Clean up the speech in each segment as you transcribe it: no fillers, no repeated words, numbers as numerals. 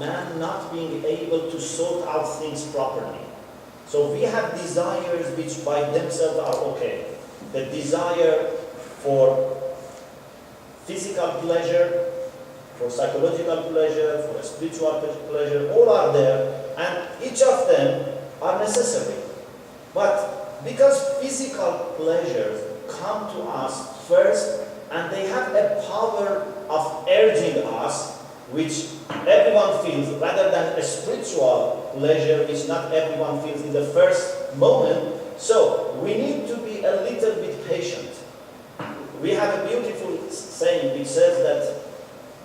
man not being able to sort out things properly. So we have desires which by themselves are okay. The desire for physical pleasure, for psychological pleasure, for spiritual pleasure, all are there, and each of them are necessary. But because physical pleasures come to us first, and they have a power of urging us, which everyone feels, rather than a spiritual pleasure, which not everyone feels in the first moment. So we need to be a little bit patient. We have a beautiful saying which says that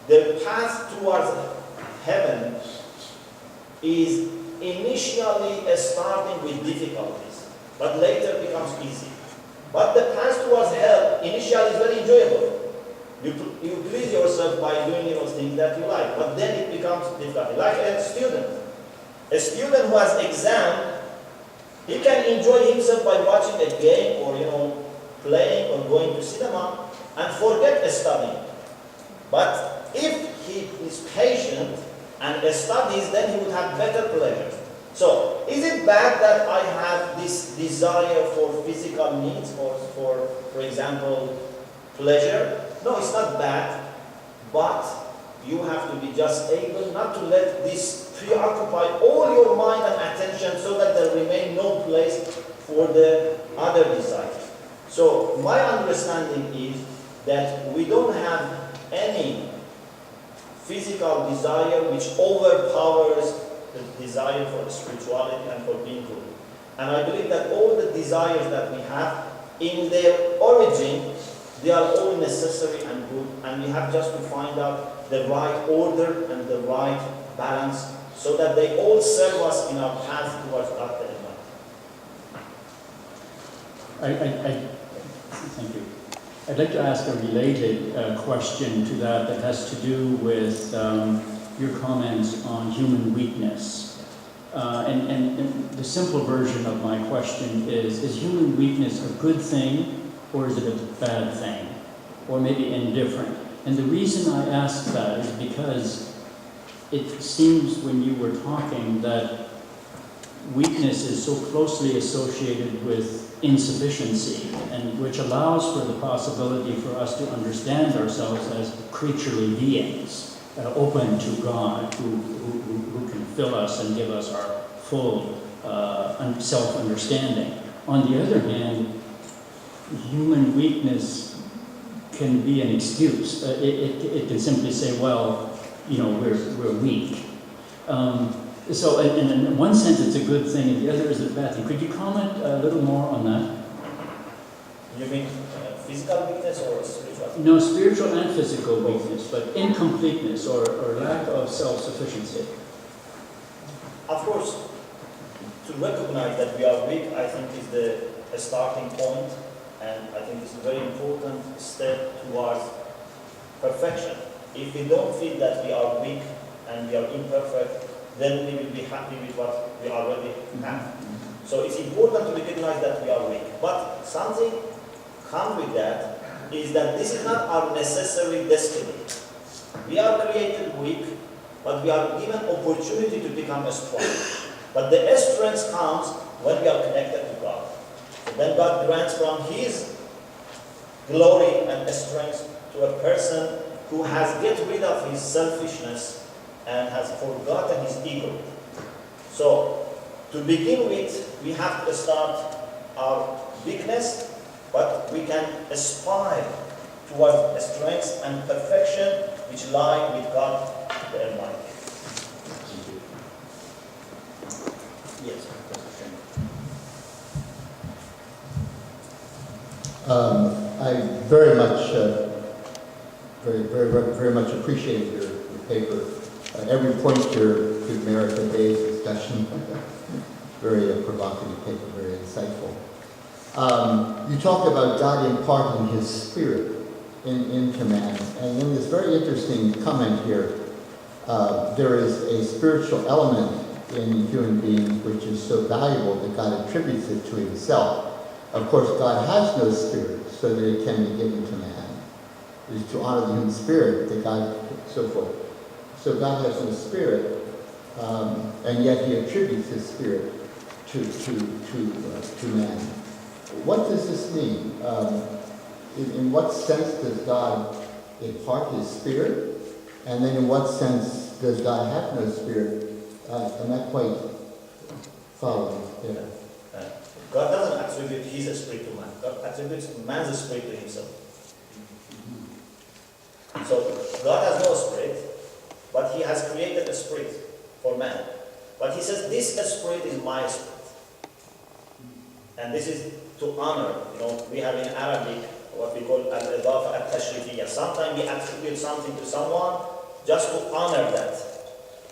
the path towards heaven is initially starting with difficulties, but later becomes easy. But the path towards hell initially is very enjoyable. You please yourself by doing things that you like, but then it becomes difficult. Like a student who has exam, he can enjoy himself by watching a game or playing or going to cinema and forget studying. But if he is patient and studies, then he would have better pleasures. So, is it bad that I have this desire for physical needs or for example, pleasure? No, it's not bad, but you have to be just able not to let this preoccupy all your mind and attention so that there remain no place for the other desires. So, my understanding is that we don't have any physical desire which overpowers the desire for spirituality and for being good. And I believe that all the desires that we have, in their origin, they are all necessary and good, and we have just to find out the right order and the right balance so that they all serve us in our path towards God the Almighty. Thank you. I'd like to ask a related question to that has to do with your comments on human weakness. And the simple version of my question is human weakness a good thing or is it a bad thing? Or maybe indifferent? And the reason I ask that is because it seems when you were talking that weakness is so closely associated with insufficiency, and which allows for the possibility for us to understand ourselves as creaturely beings, open to God, who can fill us and give us our full self-understanding. On the other hand, human weakness can be an excuse. It can simply say, well, we're weak. So in one sense it's a good thing, and the other is a bad thing. Could you comment a little more on that? You mean physical weakness or spiritual? No, spiritual and physical weakness, but incompleteness or lack of self-sufficiency. Of course, to recognize that we are weak, I think is a starting point, and I think it's a very important step towards perfection. If we don't feel that we are weak and we are imperfect, then we will be happy with what we already have. So it's important to recognize that we are weak. But something comes with that is that this is not our necessary destiny. We are created weak, but we are given opportunity to become strong. But the strength comes when we are connected to God. So then God grants from His glory and strength to a person who has get rid of his selfishness and has forgotten his ego. So, to begin with, we have to start our weakness, but we can aspire towards strength and perfection which lie with God the Almighty. Yes, I very much appreciate your paper. Every point here could merit a day's discussion. Very provocative paper, very insightful. You talked about God imparting His Spirit into man, and in this very interesting comment here, there is a spiritual element in human beings which is so valuable that God attributes it to Himself. Of course, God has no spirit, so that it can be given to man. It is to honor the human spirit that God, so forth. So God has no spirit, and yet he attributes his spirit to man. What does this mean? In what sense does God impart his spirit? And then in what sense does God have no spirit? I'm not quite following there. God doesn't attribute his spirit to man. God attributes man's spirit to himself. So God has no spirit, but he has created a spirit for man. But he says, this spirit is my spirit. And this is to honor. We have in Arabic what we call al-idafa al-tashrifiyya. Sometimes we attribute something to someone just to honor that.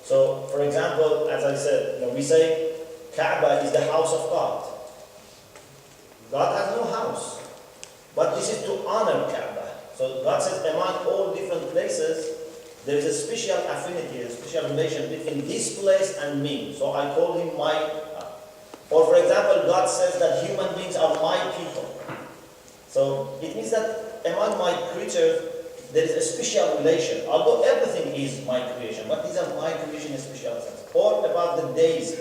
So, for example, as I said, we say Kaaba is the house of God. God has no house. But this is to honor Kaaba. So God says among all different places, there is a special affinity, a special relation between this place and me. So I call him my. Or for example, God says that human beings are my people. So it means that among my creatures, there is a special relation. Although everything is my creation, but these are my creation in a special sense. Or about the days.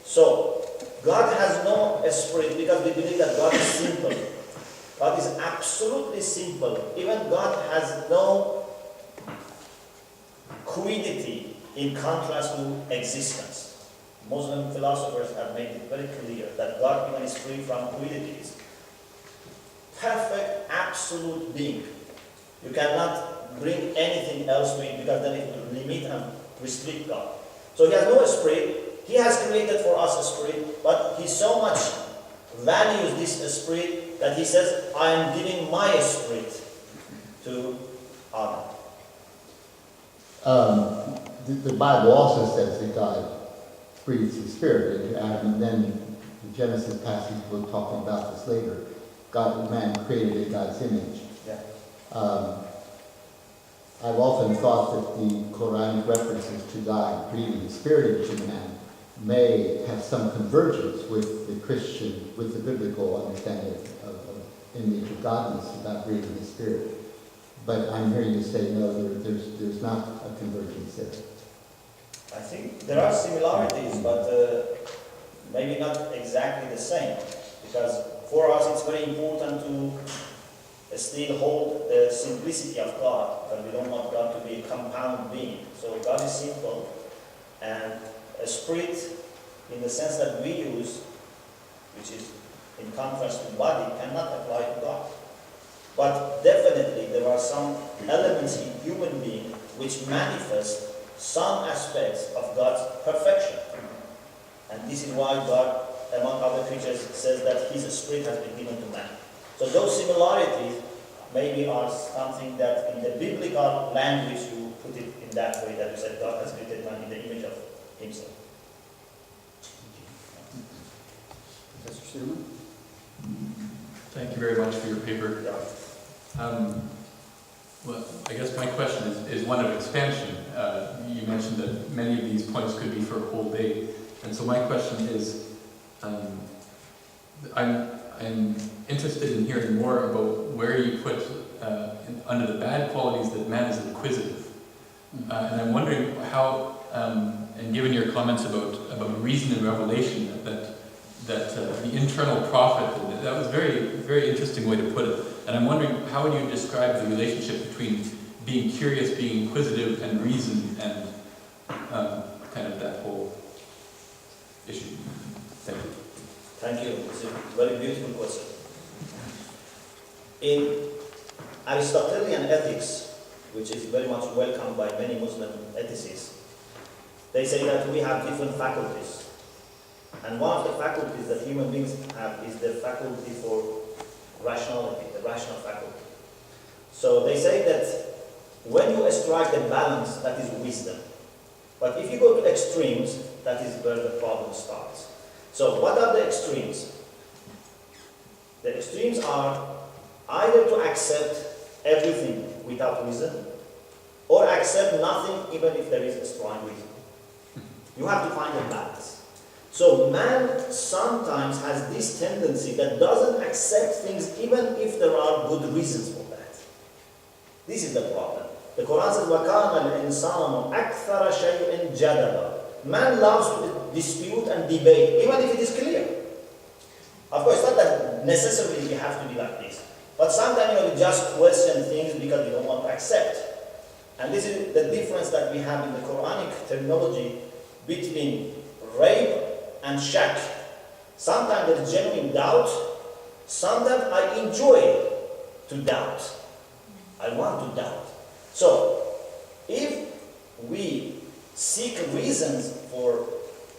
So God has no spirit because we believe that God is simple. God is absolutely simple. Even God has no quiddity in contrast to existence. Muslim philosophers have made it very clear that God even is free from quiddities. Perfect, absolute being. You cannot bring anything else to it because then it will limit and restrict God. So he has no spirit. He has created for us a spirit, but he so much values this spirit that he says, I am giving my spirit to Adam. The Bible also says that God breathes his spirit into Adam, and then the Genesis passage, we'll talk about this later, man created in God's image. Yeah. I've often thought that the Quranic references to God breathing his spirit into man may have some convergence with the biblical understanding of image of godness about breathing his spirit. But I'm hearing you say no, there's not a convergence there. I think there are similarities, but maybe not exactly the same. Because for us it's very important to still hold the simplicity of God, but we don't want God to be a compound being. So God is simple, and a spirit, in the sense that we use, which is in contrast to body, cannot apply to God. But definitely there are some elements in human being which manifest some aspects of God's perfection. And this is why God, among other creatures, says that his spirit has been given to man. So those similarities maybe are something that in the biblical language you put it in that way, that you said God has created man in the image of himself. Professor Suleiman? Thank you very much for your paper. Well, I guess my question is one of expansion. You mentioned that many of these points could be for a whole day. And so my question is, I'm interested in hearing more about where you put, under the bad qualities, that man is inquisitive. And I'm wondering how, and given your comments about reason and revelation, that the internal prophet, that was a very, very interesting way to put it. And I'm wondering, how would you describe the relationship between being curious, being inquisitive, and reason, and kind of that whole issue? Thank you. Thank you. It's a very beautiful question. In Aristotelian ethics, which is very much welcomed by many Muslim ethicists, they say that we have different faculties. And one of the faculties that human beings have is the faculty for rationality, the rational faculty. So they say that when you strike a balance, that is wisdom. But if you go to extremes, that is where the problem starts. So what are the extremes? The extremes are either to accept everything without reason, or accept nothing even if there is a strong reason. You have to find a balance. So man sometimes has this tendency that doesn't accept things even if there are good reasons for that. This is the problem. The Quran says, وَكَانَ الْإِنسَانُ أَكْثَرَ شَيْءٍ جَدَلًا. man loves to dispute and debate, even if it is clear. Of course, not that necessarily you have to be like this. But sometimes, we just question things because we don't want to accept. And this is the difference that we have in the Quranic terminology between rape and shak. Sometimes there is genuine doubt. Sometimes I enjoy to doubt. I want to doubt. So, if we seek reasons for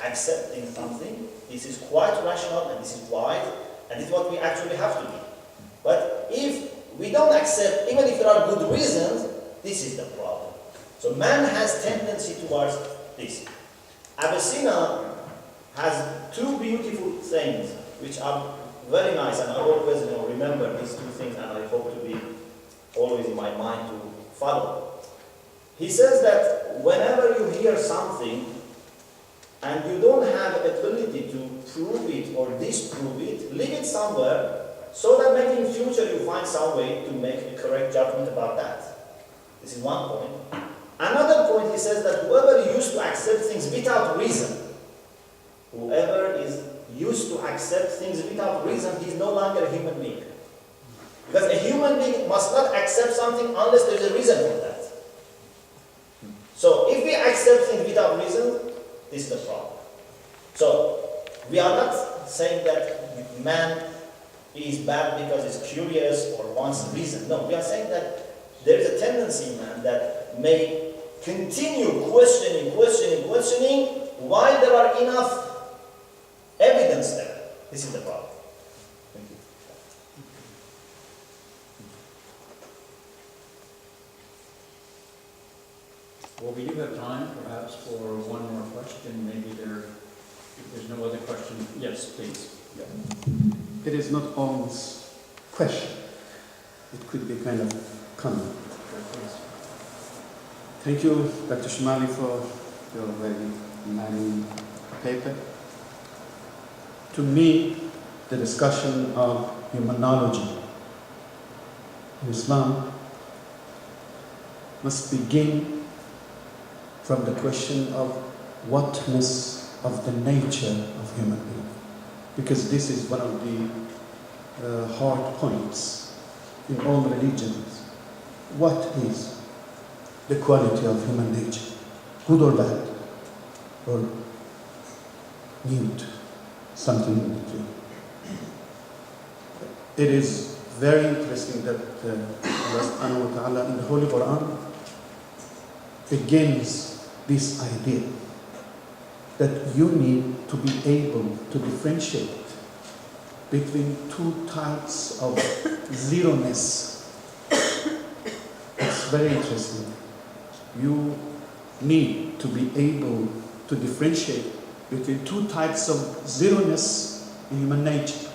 accepting something, this is quite rational and this is wise, and this is what we actually have to be. But if we don't accept, even if there are good reasons, this is the problem. So man has tendency towards this. Abyssinia has two beautiful things which are very nice, and I always remember these two things, and I hope to be always in my mind to follow. He says that whenever you hear something and you don't have ability to prove it or disprove it, leave it somewhere so that maybe in future you find some way to make a correct judgment about that. This is one point. Another point, he says that whoever used to accept things without reason, whoever is used to accept things without reason, he is no longer a human being. Because a human being must not accept something unless there is a reason for that. So if we accept things without reason, this is the problem. So we are not saying that man is bad because he's curious or wants reason. No, we are saying that there is a tendency in man that may continue questioning while there are enough evidence there. This is the problem. Thank you. Well, we do have time perhaps for one more question. Maybe if there's no other question. Yes, please. Yeah. It is not always question. It could be kind of comment. Thank you, Dr. Shomali, for your very enlightening paper. To me, the discussion of humanology in Islam must begin from the question of whatness of the nature of human being, because this is one of the hard points in all religions. What is the quality of human nature, good or bad, or mute, something in between? It is very interesting that Allah subhanahu wa ta'ala in the Holy Qur'an begins this idea that you need to be able to differentiate between two types of zeroness. It's very interesting. You need to be able to differentiate between two types of zeroness in human nature.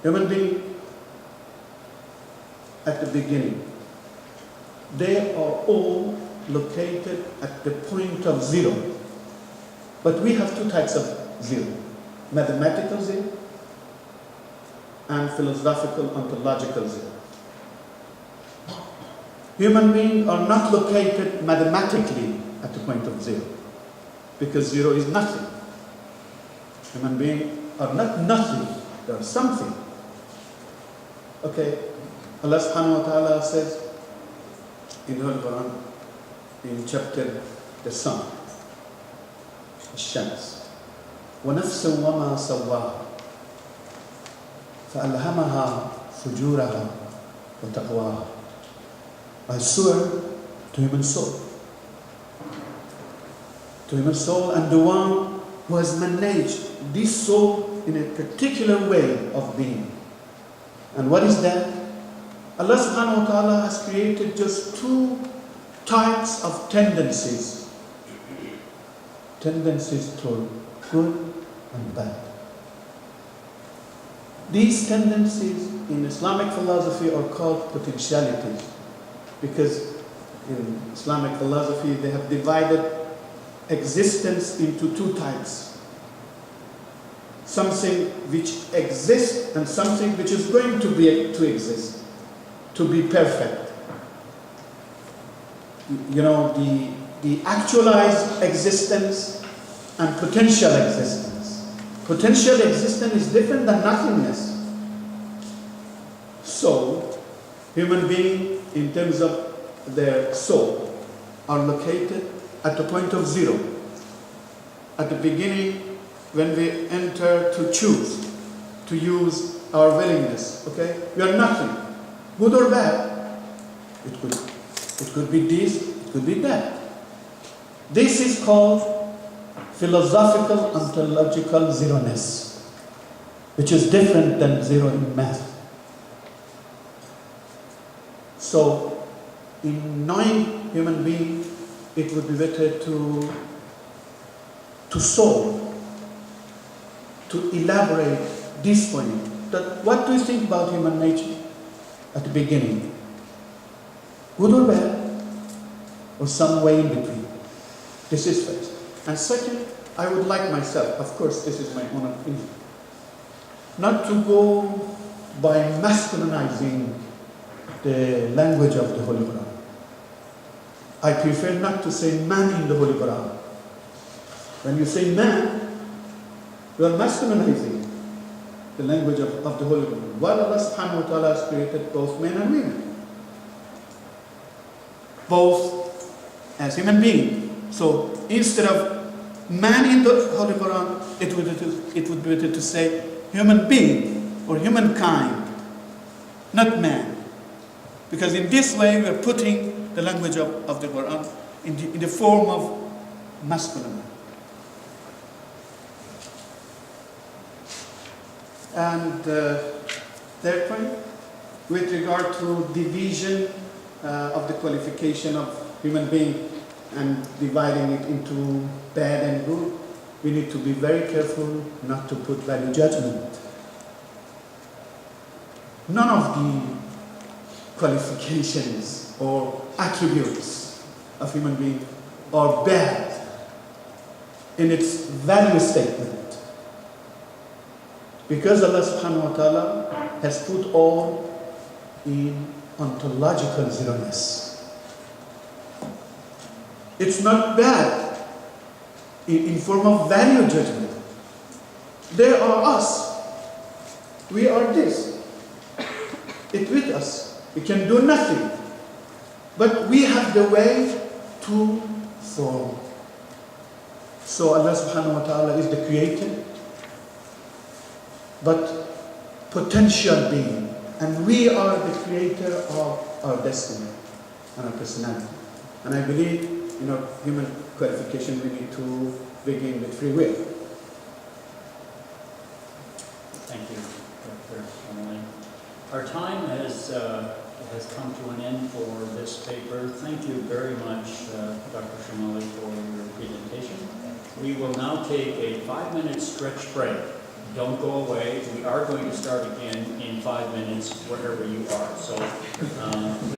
Human being, at the beginning, they are all located at the point of zero. But we have two types of zero: mathematical zero and philosophical ontological zero. Human beings are not located mathematically at the point of zero, because zero is nothing. Human beings are not nothing, they are something. Okay, Allah subhanahu wa ta'ala says in the Quran, in chapter the sun, الشمس ونفس وما سواها فألهمها فجورها وتقواها. I swear to human soul, and the one who has managed this soul in a particular way of being. And what is that? Allah subhanahu wa ta'ala has created just two types of tendencies toward good and bad. These tendencies in Islamic philosophy are called potentialities, because in Islamic philosophy they have divided existence into two types: something which exists and something which is going to exist, to be perfect. You know, the actualized existence and potential existence. Potential existence is different than nothingness. So, human beings, in terms of their soul, are located at the point of zero. At the beginning, when we enter to choose, to use our willingness, okay? We are nothing, good or bad. It could be this, it could be that. This is called philosophical ontological zeroness, which is different than zero in math. So, in knowing human being, it would be better to solve, to elaborate this point. That what do you think about human nature at the beginning? Good or bad? Or some way in between? This is first. And second, I would like myself, of course this is my own opinion, not to go by masculinizing the language of the Holy Quran. I prefer not to say man in the Holy Quran. When you say man, you are masculinizing the language of the Holy Quran. While Allah subhanahu wa ta'ala has created both men and women, both as human beings. So instead of man in the Holy Quran, it would be better to say human being or humankind, not man. Because in this way we are putting the language of the Quran in the form of masculine. And third point, with regard to division of the qualification of human being and dividing it into bad and good, we need to be very careful not to put value judgment. None of the qualifications or attributes of human being are bad in its value statement. Because Allah subhanahu wa ta'ala has put all in ontological zeroness. It's not bad in form of value judgment. They are us. We are this. It's with us. We can do nothing. But we have the way to form. So Allah subhanahu wa ta'ala is the creator, but potential being. And we are the creator of our destiny and our personality. And I believe in our human qualification we need to begin with free will. Thank you, Dr. Shomali. Our time has come to an end for this paper. Thank you very much, Dr. Shomali, for your presentation. We will now take a 5-minute stretch break. Don't go away. We are going to start again in 5 minutes, wherever you are. So.